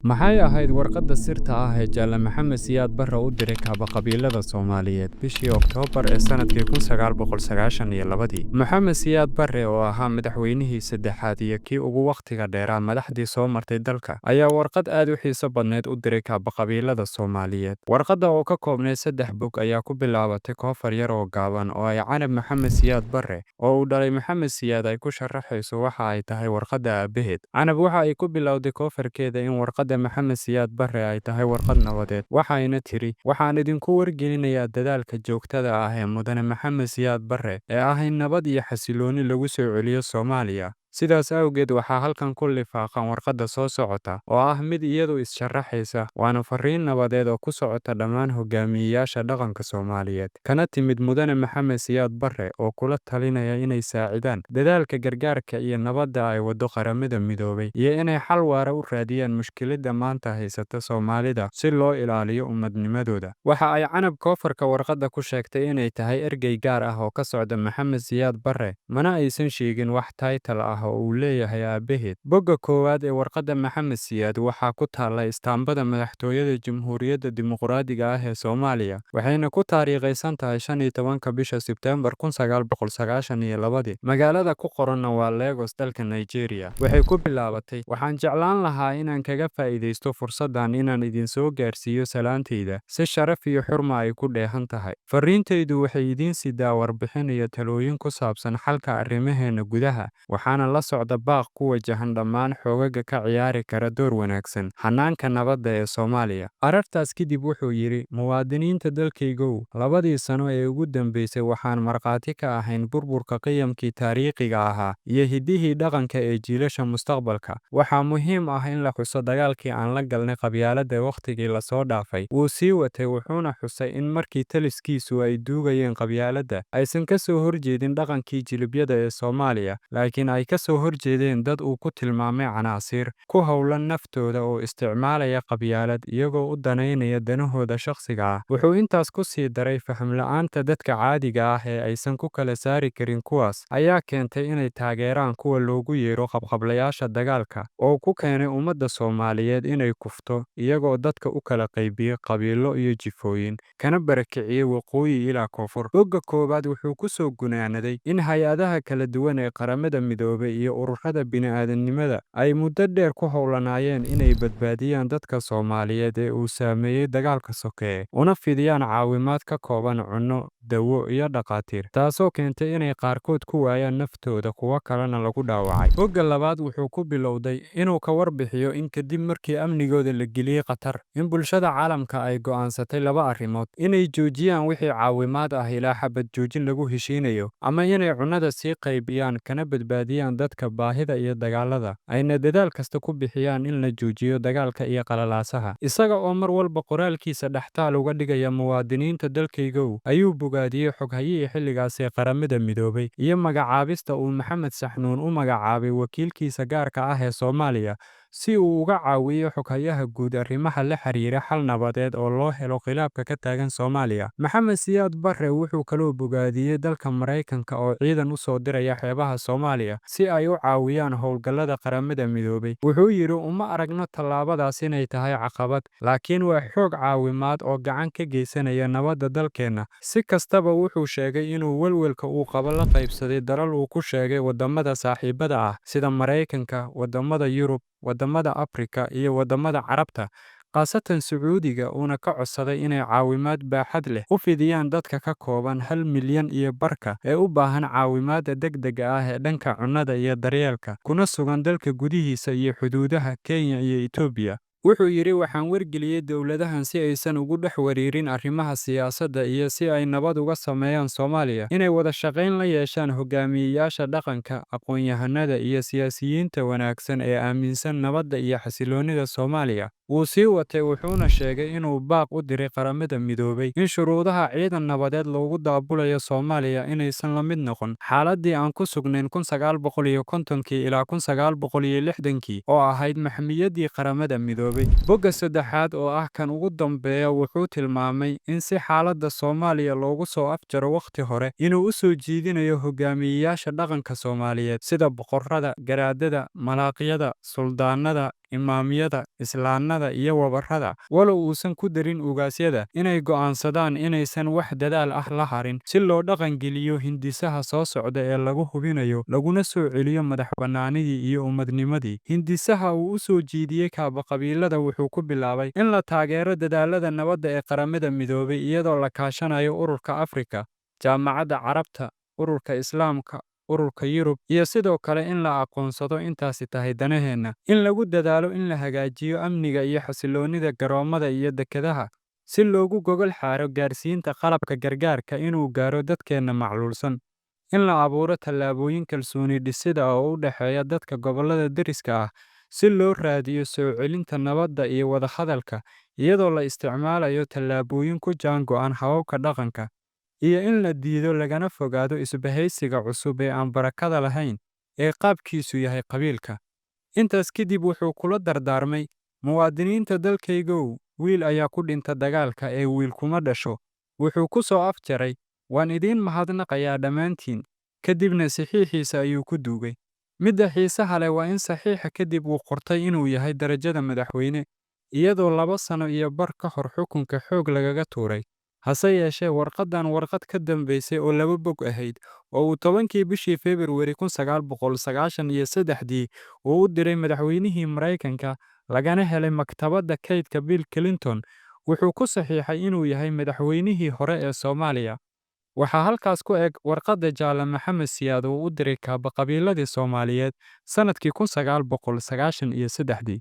Maxay ahayd warqadda sirta ah ee Jaale Maxamed Siyaad Barre u diray qabiilada Soomaaliyeed bishii Oktoobar ee sanadkii 1992? Maxamed Siyaad Barre, oo ahaa madaxweynihii saddexaad iyo kii ugu wakhtiga dheeraa madaxdii soo martay dalka, ayaa warqad aad u xiiso badneed u diray qabiilada Soomaaliyeed. Warqadda oo ka koobnayd 3 bog ayaa ku bilaabatay koofar yar oo gaaban oo ay Canab Maxamed Siyaad Barre, oo uu dhalay Maxamed Siyaad, ay ku sharaxayso waxa ay tahay warqadda aabaheed. Canab waxa ay ku bilowday koofarkeeda in warqadda Maxamed Siyaad Barre ay tahay warqad nabadeed, waxayna tiri: "Waxaan idinku wargelinayaa dadaalka joogtada ah ee Mudane Maxamed Siyaad Barre ee ah in nabad iyo xasillooni lagu soo celiyo Soomaaliya. Sidaas awgeed, waxaa halkan ku lifaaqan warqadda soo socota oo ah mid iyadu is-sharaxaysa, waana fariin nabadeed oo ku socota dhammaan hogaamiyeyaasha dhaqanka Soomaaliyeed, kana timid Mudane Maxamed Siyaad Barre oo kula talinaya inay saacidaan dadaalka gargaarka iyo nabadda ay waddo Qaramada Midoobay, iyo inay xal waara u raadiyaan mushkiladda maanta haysata Soomaalida si loo ilaaliyo ummadnimadooda." Waxa ay Canab koofarka warqadda ku sheegtay inay tahay ergey gaar ah oo ka socda Maxamed Siyaad Barre, mana aysan sheegin wax taytal ah oo uu leeyahay aabaheed. Bogga koowaad ee warqadda Maxamed Siyaad waxaa ku taalla istaambada madaxtooyada Jamhuuriyadda Dimuqraadiga ah ee Soomaaliya, waxayna ku taariikhaysan tahay 15 bisha Sebteembar 1992. Magaalada ku qoranna waa Lagos, dalka Nigeria. Waxay ku bilaabatay: "Waxaan jeclaan lahaa inaan kaga faa'iidaysto fursaddan inaan idin soo gaarsiiyo salaantayda si sharaf iyo xurmo ay ku dheehan tahay. Fariintaydu waxay idiin sidaa warbixin iyo talooyin ku saabsan xalka arrimaheena gudaha, waxaana la socda baaq ku wajahan dhammaan xoogagga ka ciyaari kara door wanaagsan hannaanka nabadda ee Soomaaliya." Arartaas kadib wuxuu yidhi: "Muwaadiniinta dalkaygow, 2dii sano ee ugu dambeysay waxaan markhaati ka ahayn burburka qiyamkii taariikhiga ahaa iyo hiddihii dhaqanka ee jiilasha mustaqbalka. Waxaa muhiim ah in la xuso dagaalkii aan la galnay qabyaaladda wakhtigii la soo dhaafay." Wuu sii watay, wuxuuna xusay in markii taliskiisu ay duugayeen qabyaaladda, aysan ka soo horjeedin dhaqankii jilibyada ee Soomaaliya, laakiin ay ka soo horjeedeen dad uu ku tilmaamay canaasiir ku hawlan naftooda oo isticmaalaya qabyaalad iyagoo u danaynaya danahooda shakhsiga ah. Wuxuu intaas ku sii daray: "Faham la'aanta dadka caadiga ah ee aysan ku kala saari karin kuwaas ayaa keentay inay taageeraan kuwa loogu yeero qabqablayaasha dagaalka, oo ku keenay ummadda Soomaaliyeed inay kufto, iyagoo dadka u kala qaybiyey qabiilo iyo jifooyin, kana barakiciyey waqooyi ilaa koonfur." Bogga koowaad wuxuu ku soo gunaanaday in hay'adaha kala duwan ee Qaramada Midoobay iyo ururada bini'aadantinimada ay muddo dheer ku hawlanaayeen inay badbaadiyaan dadka Soomaaliyeed ee uu saameeyey dagaalka sokeeye, una fidiyaan caawimaad ka kooban cunno, dawo iyo dhaqaatiir, taasoo keentay inay qaarkood ku waayaan naftooda, kuwo kalena lagu dhaawacay. Bogga labaad wuxuu ku bilowday inuu ka warbixiyo in kadib markii amnigooda la geliyey khatar, in bulshada caalamka ay go'aansatay 2 arrimood: inay joojiyaan wixii caawimaad ah ilaa xabad joojin lagu heshiinayo, ama inay cunnada sii qaybiyaan kana badbaadiyaan dadka baahida iyo dagaalada, ayna dadaal kasta ku bixiyaan in la joojiyo dagaalka iyo qalalaasaha. Isaga oo mar walba qoraalkiisa dhextaal uga dhigaya muwaadiniinta dalkaygow, ayuu bogaadiyey xoghayihii xilligaas ee Qaramada Midoobay iyo magacaabista uu Maxamed Saxnuun u magacaabay wakiilkiisa gaarka ah ee Soomaaliya si uu uga caawiyo xoghayaha guud arrimaha la xiriira xal nabadeed oo loo helo khilaafka ka taagan Soomaaliya. Maxamed Siyaad Barre wuxuu kaloo bogaadiyey dalka Maraykanka oo ciidan u soo diraya xeebaha Soomaaliya si ay u caawiyaan howlgallada Qaramada Midoobay. Wuxuu yidhi: "Uma aragno tallaabadaas inay tahay caqabad, laakiin waa xoog caawimaad oo gacan ka geysanaya nabadda dalkeenna." Si kastaba, wuxuu sheegay inuu welwelka uu qabo la qaybsaday dalal uu ku sheegay waddamada saaxiibada ah sida Maraykanka, waddamada Yurub, waddamada Afrika iyo waddamada Carabta, khaasatan Sacuudiga, uuna ka codsaday inay caawimaad baaxad leh u fidiyaan dadka ka kooban 1,5 milyan ee u baahan caawimaadda degdegga ah ee dhanka cunnada iyo daryeelka, kuna sugan dalka gudihiisa iyo xuduudaha Kenya iyo Itoobiya. Wuxuu yidhi: "Waxaan wargeliyey dowladahan si aysan ugu dhex wareerin arrimaha siyaasadda iyo si ay nabad uga sameeyaan Soomaaliya, inay wada shaqayn la yeeshaan hogaamiyeyaasha dhaqanka, aqoon-yahanada iyo siyaasiyiinta wanaagsan ee aaminsan nabadda iyo xasilloonida Soomaaliya." Wuu sii watay, wuxuuna sheegay inuu baaq u diray Qaramada Midoobay in shuruudaha ciidan nabadeed loogu daabulayo Soomaaliya inaysan la mid noqon xaaladii aan ku sugnayn 1950 ilaa 1960 oo ahayd maxmiyadii Qaramada Midoobay. Bogga saddexaad oo ah kan ugu dambeeya wuxuu tilmaamay in si xaaladda Soomaaliya loogu soo afjaro wakhti hore, inuu u soo jeedinayo hogaamiyeyaasha dhaqanka Soomaaliyeed sida boqorrada, garaadada, malaaqyada, suldaanada imaamyada, islaannada iyo wabarrada, walow uusan ku darin ugaasyada, inay go'aansadaan inaysan wax dadaal ah la harin si loo dhaqangeliyo hindisaha soo socda ee lagu hubinayo laguna soo celiyo madaxbannaanidii iyo ummadnimadii. Hindisaha uu u soo jeediyey kaaba-qabiilada wuxuu ku bilaabay in la taageero dadaallada nabadda ee Qaramada Midoobay iyadoo la kaashanayo Ururka Afrika, Jaamacadda Carabta, Ururka Islaamka, Ururka Yurub, iyo sidoo kale in la aqoonsado intaasi tahay danaheenna, in lagu dadaalo in la hagaajiyo amniga iyo xasilloonida garoomada iyo dekedaha, si loogu gogol xaaro gaarsiinta qalabka gargaarka inuu gaaro dadkeenna macluulsan, in la abuuro tallaabooyin kalsooni dhisida oo u dhexeeya dadka gobollada deriska ah si loo raadiyo soo celinta nabadda iyo wadahadalka iyadoo la isticmaalayo tallaabooyin ku jaango'an hababka dhaqanka, iyo in la diido lagana fogaado isbahaysiga cusub ee aan barakada lahayn ee qaabkiisu yahay qabiilka. Intaas kadib wuxuu kula dardaarmay, muwaadiniinta dalkaygow, wiil ayaa ku dhinta dagaalka ee wiil kuma dhasho. Wuxuu ku soo afjaray, waan idiin mahadnaqayaa dhammaantiin. Kadibna saxiixiisa ayuu ku duugay. Midda xiisaha leh waa in saxiixa kadib uu qortay inuu yahay darajada madaxweyne, iyadoo 2 sano iyo bar ka hor xukunka xoog lagaga tuuray. Hase yeeshee, warqaddan warqad ka dambaysay oo 2 bog ahayd, oo uu 10kii bishii February 1993 uu u diray madaxweynihii Maraykanka, lagana helay maktabadda kaydka Bill Clinton, wuxuu ku saxiixay inuu yahay madaxweynihii hore ee Soomaaliya. Waxaa halkaas ku eg warqadda Jaale Maxamed Siyaad uu u diray kaaba-qabiiladii Soomaaliyeed sanadkii 1993.